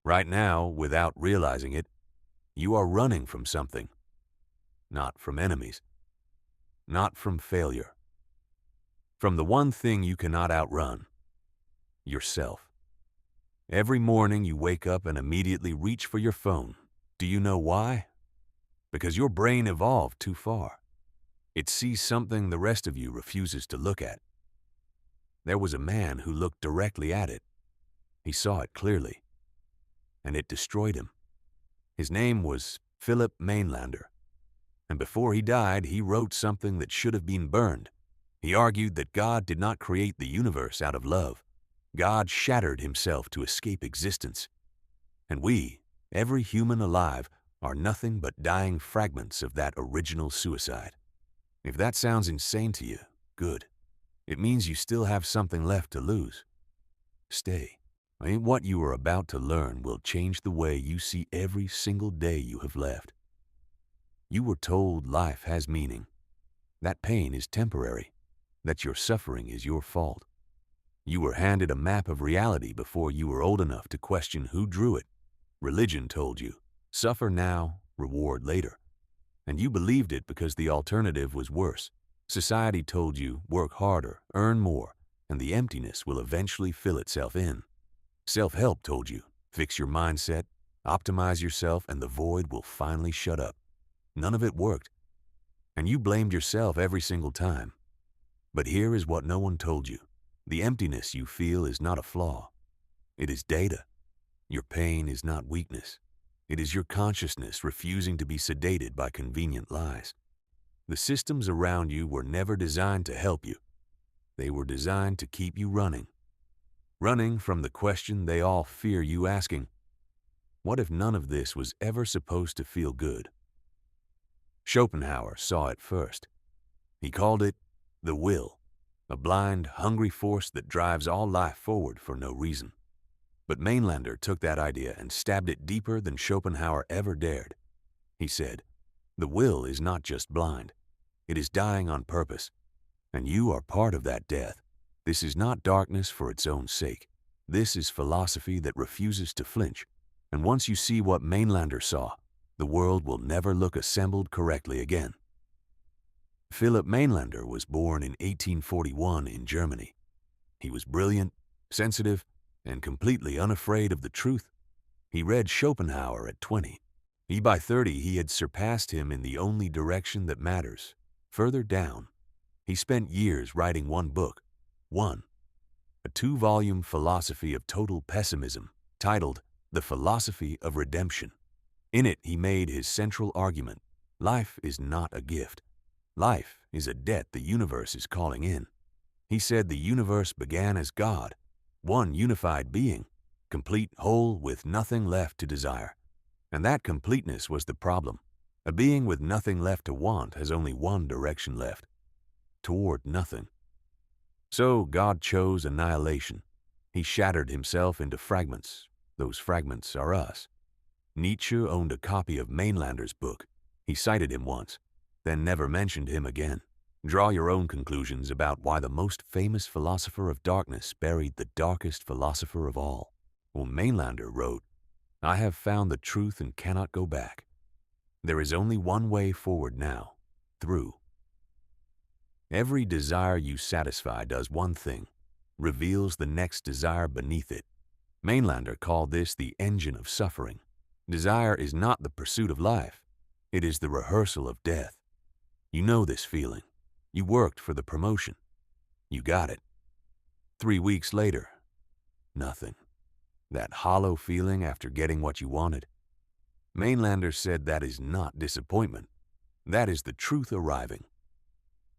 Right now, without realizing it, you are running from something, not from enemies, not from failure, from the one thing you cannot outrun, yourself. Every morning you wake up and immediately reach for your phone. Do you know why? Because your brain evolved too far. It sees something the rest of you refuses to look at. There was a man who looked directly at it. He saw it clearly, and it destroyed him. His name was Philipp Mainländer, and before he died, he wrote something that should have been burned. He argued that God did not create the universe out of love. God shattered himself to escape existence. And we, every human alive, are nothing but dying fragments of that original suicide. If that sounds insane to you, good. It means you still have something left to lose. Stay. What you are about to learn will change the way you see every single day you have left. You were told life has meaning, that pain is temporary, that your suffering is your fault. You were handed a map of reality before you were old enough to question who drew it. Religion told you, suffer now, reward later. And you believed it because the alternative was worse. Society told you, work harder, earn more, and the emptiness will eventually fill itself in. Self-help told you, fix your mindset, optimize yourself, and the void will finally shut up. None of it worked, and you blamed yourself every single time. But here is what no one told you. The emptiness you feel is not a flaw. It is data. Your pain is not weakness. It is your consciousness refusing to be sedated by convenient lies. The systems around you were never designed to help you. They were designed to keep you running. Running from the question they all fear you asking, what if none of this was ever supposed to feel good? Schopenhauer saw it first. He called it the will, a blind, hungry force that drives all life forward for no reason. But Mainländer took that idea and stabbed it deeper than Schopenhauer ever dared. He said, the will is not just blind. It is dying on purpose, and you are part of that death. This is not darkness for its own sake. This is philosophy that refuses to flinch. And once you see what Mainländer saw, the world will never look assembled correctly again. Philipp Mainländer was born in 1841 in Germany. He was brilliant, sensitive, and completely unafraid of the truth. He read Schopenhauer at 20. By 30, he had surpassed him in the only direction that matters, further down. He spent years writing one book, a 2-volume philosophy of total pessimism, titled The Philosophy of Redemption. In it, he made his central argument: life is not a gift. Life is a debt the universe is calling in. He said the universe began as God, one unified being, complete, whole, with nothing left to desire. And that completeness was the problem. A being with nothing left to want has only one direction left: toward nothing. So God chose annihilation. He shattered himself into fragments. Those fragments are us. Nietzsche owned a copy of Mainländer's book. He cited him once, then never mentioned him again. Draw your own conclusions about why the most famous philosopher of darkness buried the darkest philosopher of all. Well, Mainländer wrote, I have found the truth and cannot go back. There is only one way forward now, through. Every desire you satisfy does one thing, reveals the next desire beneath it. Mainländer called this the engine of suffering. Desire is not the pursuit of life. It is the rehearsal of death. You know this feeling. You worked for the promotion. You got it. 3 weeks later, nothing. That hollow feeling after getting what you wanted. Mainländer said that is not disappointment. That is the truth arriving.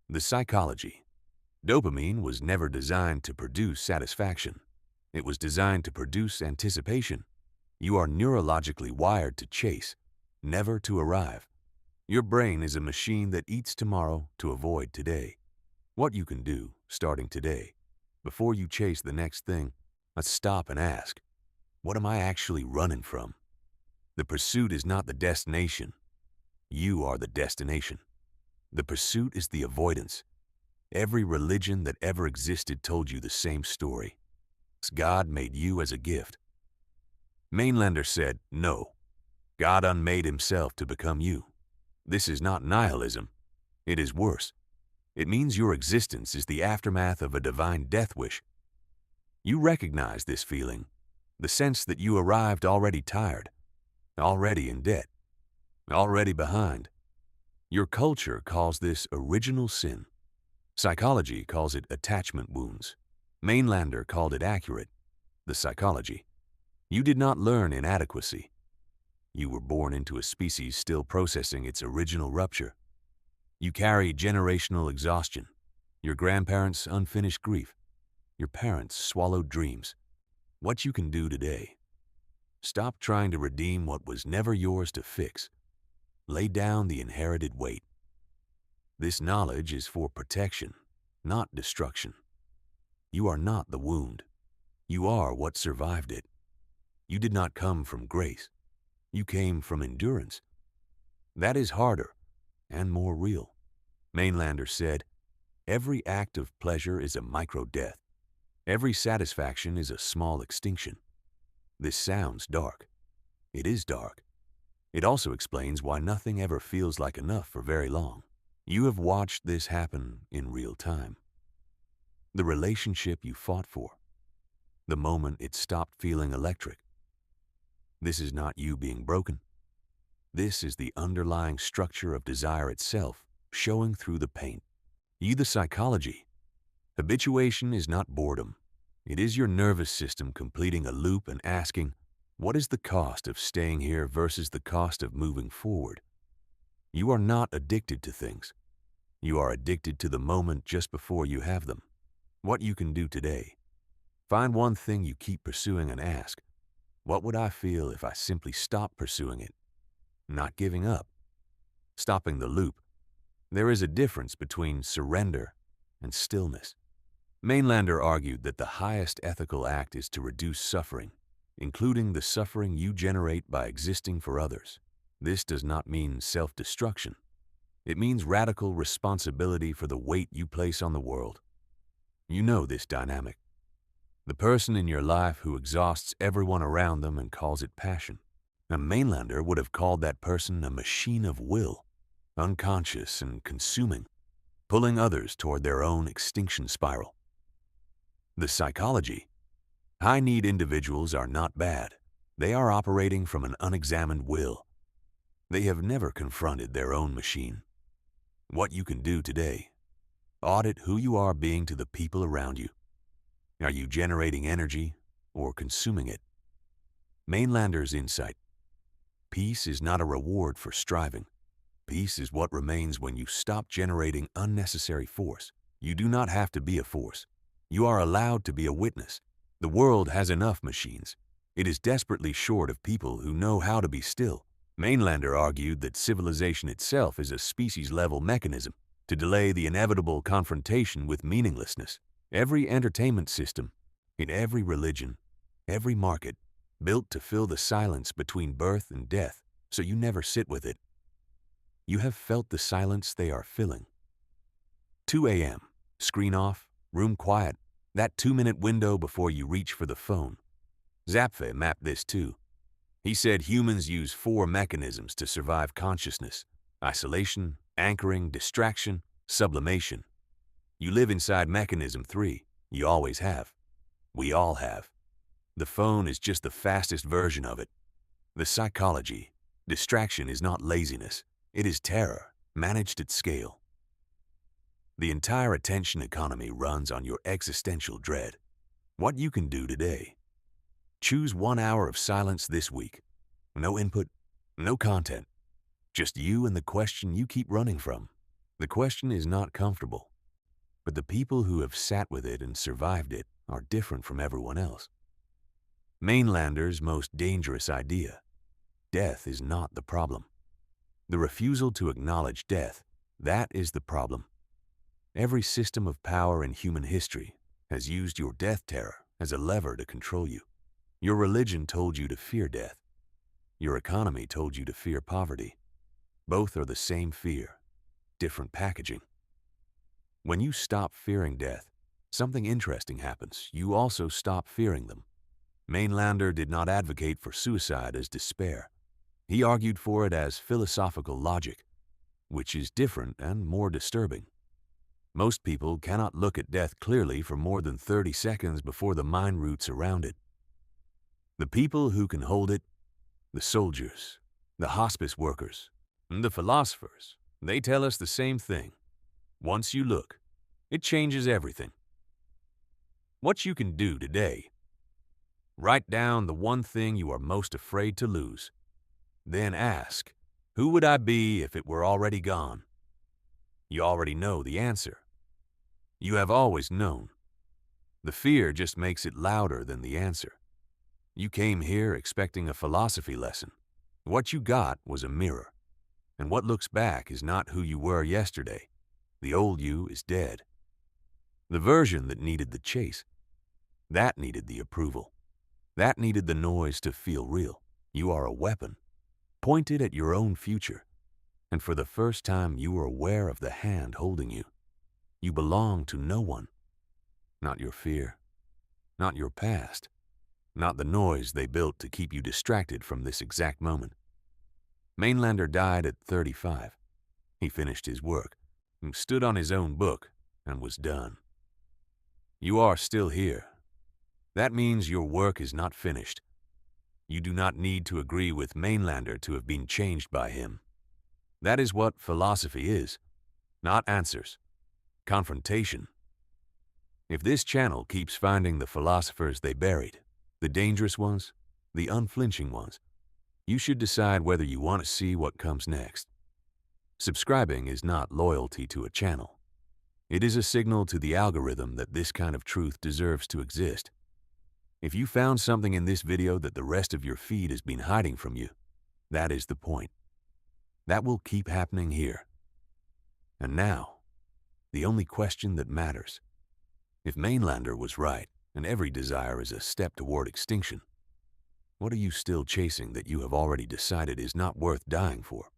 The psychology. Dopamine was never designed to produce satisfaction. It was designed to produce anticipation. You are neurologically wired to chase, never to arrive. Your brain is a machine that eats tomorrow to avoid today. What you can do, starting today, before you chase the next thing, let's stop and ask, what am I actually running from? The pursuit is not the destination. You are the destination. The pursuit is the avoidance. Every religion that ever existed told you the same story. God made you as a gift. Mainlander said, no, God unmade himself to become you. This is not nihilism. It is worse. It means your existence is the aftermath of a divine death wish. You recognize this feeling, the sense that you arrived already tired, already in debt, already behind. Your culture calls this original sin. Psychology calls it attachment wounds. Mainlander called it accurate, the psychology. You did not learn inadequacy. You were born into a species still processing its original rupture. You carry generational exhaustion, your grandparents' unfinished grief, your parents' swallowed dreams. What you can do today: stop trying to redeem what was never yours to fix. Lay down the inherited weight. This knowledge is for protection, not destruction. You are not the wound. You are what survived it. You did not come from grace. You came from endurance. That is harder and more real. Mainlander said, every act of pleasure is a micro-death. Every satisfaction is a small extinction. This sounds dark. It is dark. It also explains why nothing ever feels like enough for very long. You have watched this happen in real time. The relationship you fought for, the moment it stopped feeling electric. This is not you being broken. This is the underlying structure of desire itself showing through the paint. You the psychology. Habituation is not boredom. It is your nervous system completing a loop and asking, what is the cost of staying here versus the cost of moving forward? You are not addicted to things. You are addicted to the moment just before you have them. What you can do today: find one thing you keep pursuing and ask, what would I feel if I simply stopped pursuing it? Not giving up. Stopping the loop. There is a difference between surrender and stillness. Mainlander argued that the highest ethical act is to reduce suffering, including the suffering you generate by existing for others. This does not mean self-destruction. It means radical responsibility for the weight you place on the world. You know this dynamic. The person in your life who exhausts everyone around them and calls it passion. A Mainlander would have called that person a machine of will, unconscious and consuming, pulling others toward their own extinction spiral. The psychology. High-need individuals are not bad. They are operating from an unexamined will. They have never confronted their own machine. What you can do today: audit who you are being to the people around you. Are you generating energy or consuming it? Mainlander's insight. Peace is not a reward for striving. Peace is what remains when you stop generating unnecessary force. You do not have to be a force. You are allowed to be a witness. The world has enough machines. It is desperately short of people who know how to be still. Mainlander argued that civilization itself is a species-level mechanism to delay the inevitable confrontation with meaninglessness. Every entertainment system, in every religion, every market, built to fill the silence between birth and death, so you never sit with it. You have felt the silence they are filling. 2 a.m., screen off, room quiet, that 2-minute window before you reach for the phone. Zapfe mapped this too. He said humans use 4 mechanisms to survive consciousness: isolation, anchoring, distraction, sublimation. You live inside mechanism 3. You always have. We all have. The phone is just the fastest version of it. The psychology. Distraction is not laziness. It is terror, managed at scale. The entire attention economy runs on your existential dread. What you can do today: choose 1 hour of silence this week. No input, no content. Just you and the question you keep running from. The question is not comfortable, but the people who have sat with it and survived it are different from everyone else. Mainlander's most dangerous idea: death is not the problem. The refusal to acknowledge death, that is the problem. Every system of power in human history has used your death terror as a lever to control you. Your religion told you to fear death. Your economy told you to fear poverty. Both are the same fear, different packaging. When you stop fearing death, something interesting happens. You also stop fearing them. Mainlander did not advocate for suicide as despair. He argued for it as philosophical logic, which is different and more disturbing. Most people cannot look at death clearly for more than 30 seconds before the mind roots around it. The people who can hold it, the soldiers, the hospice workers, and the philosophers, they tell us the same thing. Once you look, it changes everything. What you can do today: write down the one thing you are most afraid to lose. Then ask, who would I be if it were already gone? You already know the answer. You have always known. The fear just makes it louder than the answer. You came here expecting a philosophy lesson. What you got was a mirror. And what looks back is not who you were yesterday. The old you is dead. The version that needed the chase, that needed the approval. That needed the noise to feel real. You are a weapon, pointed at your own future. And for the first time, you are aware of the hand holding you. You belong to no one. Not your fear, not your past, not the noise they built to keep you distracted from this exact moment. Mainlander died at 35. He finished his work, stood on his own book, and was done. You are still here. That means your work is not finished. You do not need to agree with Mainlander to have been changed by him. That is what philosophy is, not answers, confrontation. If this channel keeps finding the philosophers they buried, the dangerous ones, the unflinching ones, you should decide whether you want to see what comes next. Subscribing is not loyalty to a channel. It is a signal to the algorithm that this kind of truth deserves to exist. If you found something in this video that the rest of your feed has been hiding from you, that is the point. That will keep happening here. And now, the only question that matters. If Mainlander was right, and every desire is a step toward extinction, what are you still chasing that you have already decided is not worth dying for?